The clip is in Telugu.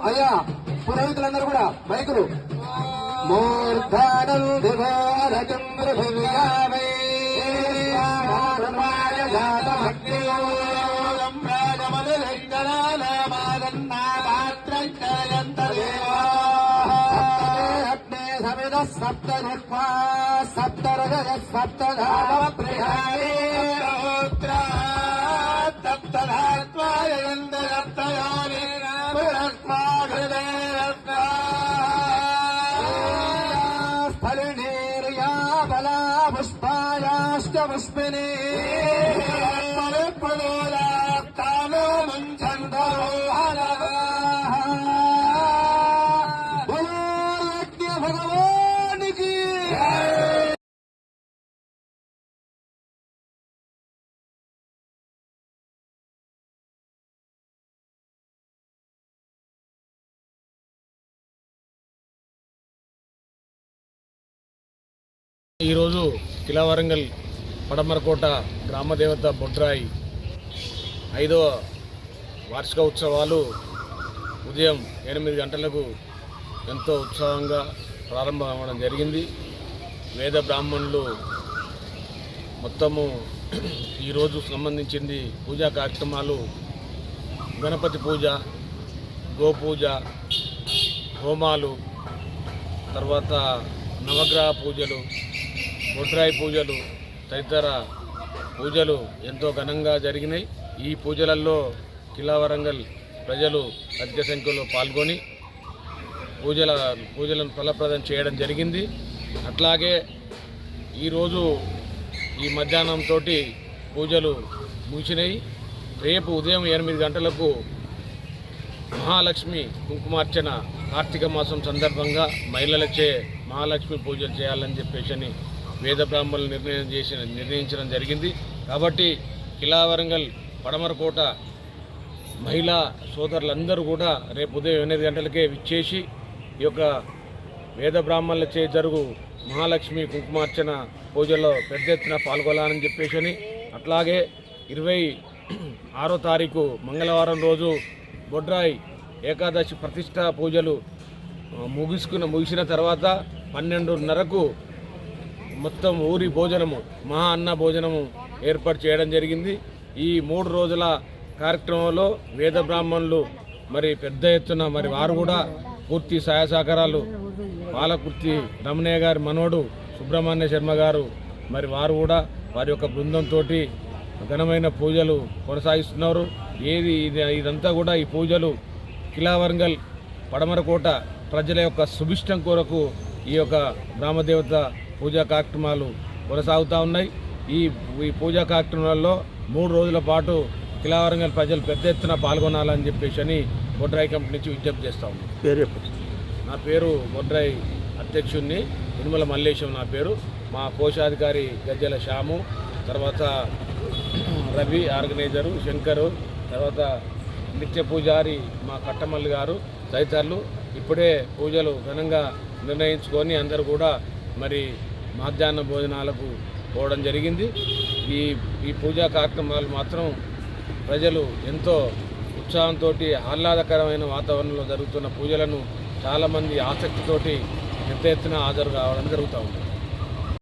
అయ్యా పురోహితులందరూ కూడా మైకులు మూర్ధానం దివార చంద్ర సప్త సప్తరజ సప్తధామ ప్రియాయ పుష్పాయాశ్చ పుష్పిని తాను ముంచందో భగవానికి ఈరోజు కిలా వరంగల్ పడమరకోట గ్రామదేవత బొడ్రాయి 5వ వార్షిక ఉత్సవాలు ఉదయం 8 గంటలకు ఎంతో ఉత్సాహంగా ప్రారంభమవడం జరిగింది. వేద బ్రాహ్మణులు మొత్తము ఈరోజు సంబంధించింది పూజా కార్యక్రమాలు గణపతి పూజ, గోపూజ, హోమాలు, తర్వాత నవగ్రహ పూజలు, బొడ్రాయి పూజలు తదితర పూజలు ఎంతో ఘనంగా జరిగినాయి. ఈ పూజలలో కిలా వరంగల్ ప్రజలు అధిక సంఖ్యలో పాల్గొని పూజలను ఫలప్రదం చేయడం జరిగింది. అట్లాగే ఈరోజు ఈ మధ్యాహ్నంతో పూజలు ముగిసినాయి. రేపు ఉదయం 8 గంటలకు మహాలక్ష్మి కుంకుమార్చన కార్తీక మాసం సందర్భంగా మహిళలచే మహాలక్ష్మి పూజలు చేయాలని చెప్పేసి వేద బ్రాహ్మణులు నిర్ణయించడం జరిగింది. కాబట్టి కిలా వరంగల్ పడమరకోట మహిళా సోదరులందరూ కూడా రేపు ఉదయం 8 గంటలకే విచ్చేసి ఈ యొక్క వేద బ్రాహ్మణులచే జరుగు మహాలక్ష్మి కుంకుమార్చన పూజల్లో పెద్ద ఎత్తున పాల్గొనాలని చెప్పేసి, అట్లాగే 26వ తారీఖు మంగళవారం రోజు బొడ్రాయి ఏకాదశి ప్రతిష్టా పూజలు ముగిసిన తర్వాత 12:30కు మొత్తం ఊరి భోజనము మహా అన్న భోజనము ఏర్పాటు చేయడం జరిగింది. ఈ 3 రోజుల కార్యక్రమంలో వేద బ్రాహ్మణులు మరి పెద్ద ఎత్తున మరి వారు కూడా పూర్తి సహాయ సహకారాలు పాలకుర్తి రమణయ్య గారి మనోడు సుబ్రహ్మణ్య శర్మ గారు మరి వారు కూడా వారి యొక్క బృందంతో ఘనమైన పూజలు కొనసాగిస్తున్నారు. ఇదంతా కూడా ఈ పూజలు కిలా వరంగల్ పడమరకోట ప్రజల యొక్క సుభిష్టం కొరకు ఈ యొక్క గ్రామదేవత పూజా కార్యక్రమాలు కొనసాగుతూ ఉన్నాయి. ఈ పూజా కార్యక్రమాల్లో 3 రోజుల పాటు కిలా వరంగల్ ప్రజలు పెద్ద ఎత్తున పాల్గొనాలని చెప్పేసి బొడ్రాయి కమిటీ నుంచి విజ్ఞప్తి చేస్తా ఉన్నాం. నా పేరు బొడ్రాయి అధ్యక్షుడిని తిరుమల మల్లేశం నా పేరు. మా కోశాధికారి గజ్జల శ్యాము, తర్వాత రవి ఆర్గనైజరు, శంకరు, తర్వాత నిత్య పూజారి మా కట్టమల్లి గారు తదితరులు ఇప్పుడే పూజలు ఘనంగా నిర్ణయించుకొని అందరూ కూడా మరి మధ్యాహ్న భోజనాలకు పోవడం జరిగింది. ఈ పూజా కార్యక్రమాలు మాత్రం ప్రజలు ఎంతో ఉత్సాహంతో ఆహ్లాదకరమైన వాతావరణంలో జరుగుతున్న పూజలను చాలామంది ఆసక్తితోటి పెద్ద ఎత్తున హాజరు కావడం జరుగుతూ ఉంది.